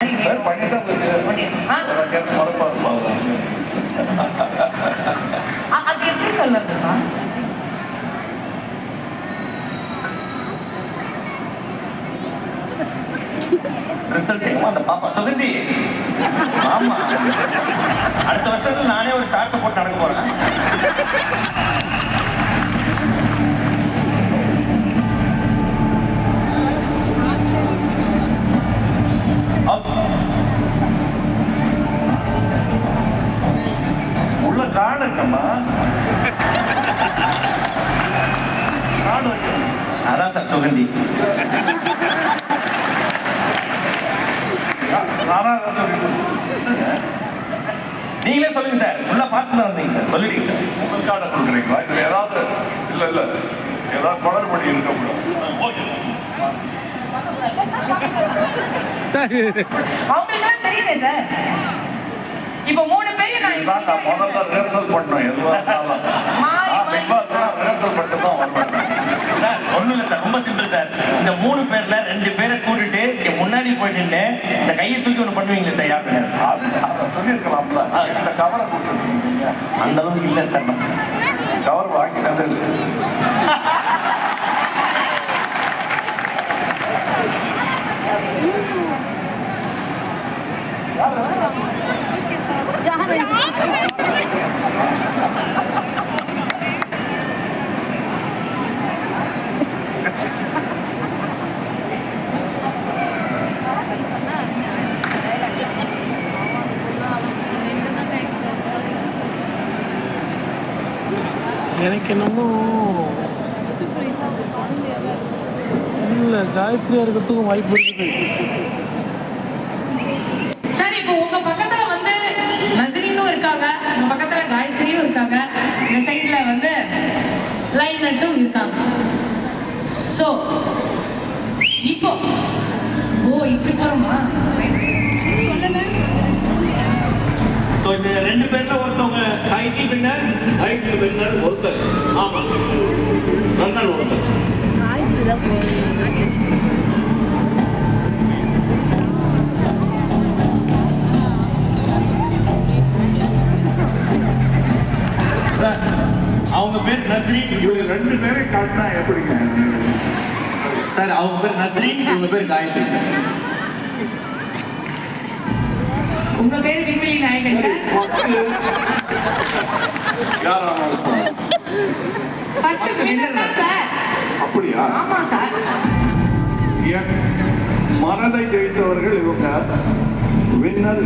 அது எப்படி சொல்லுறதுமா? ரிசல்ட் எங்கம்மா அந்த பாப்பா சுகந்தி? ஆமா, அடுத்த வருஷத்துல நானே ஒரு ஷார்ட்ஸ் போட்டு நடக்க போறேன். உள்ள கார்டு இருக்கம்மா, கார்டு வைக்கணும். அதான் சார் சுகந்தி. நீங்களே சொல்லுங்க சார், உள்ள பார்த்து வந்தீங்க சார், சொல்லிடுங்க சார். உங்கள் கார்டை கொடுக்குறீங்களா? இதுல ஏதாவது இல்ல ஏதாவது குளறுபடி இருக்க முடியும். அவங்களுக்குலாம் தெரியுமே சார். இப்போ 3 பேர் நான் முதல்ல ரிஹர்சல் பண்ணணும். எதுவாக ரிஹர்சல் பண்ணிட்டு தான் வரணும் சார். ஒண்ணும் இல்லை சார், ரொம்ப சிம்பிள் சார். இந்த 3 பேர்ல 2 பேரை கூட்டிட்டு இங்க முன்னாடி போயிட்டு இந்த கையை தூக்கி ஒண்ணு பண்ணுவீங்களே சார், யாரு? அதை சொல்லியிருக்கலாம்ல. இந்த கவரை கொடுத்துருக்கீங்க. அந்த அளவுக்கு இல்லை சார். கவர் வாங்கி நல்லது. எனக்கு என்னமோ இல்லை, காயத்ரியா இருக்கிறதுக்கும் வாய்ப்பு இருக்குது. சார். இப்போ உங்க பக்கத்துல வந்து நஸ்ரீனும் இருக்காங்க, உங்க பக்கத்துல காயத்ரியும் இருக்காங்க, இந்த சைட்ல வந்து லைன் நட்டும் இருக்காங்க. சோ இப்போ இப்படி போறோமா? ஸோ இந்த 2 பேர்ல ஒருத்தவங்க டைட்டில் வின்னர் ஒருத்தர். ஆமா, ரன்னர் ஒருத்தர். சார், அவங்க பேர் நஸ்ரீன். இவங்க 2 பேரையும் காட்டினா எப்படிங்க சார்? அவங்க பேர் நஸ்ரீன், இவங்க பேர் காயத்ரி சார். உங்க பேர் விண்வெளி நாயகன் சார். First winner sir. அப்படியா? ஆமா சார். மனதை ஜெயித்தவர்கள் இவங்க. வின்னர்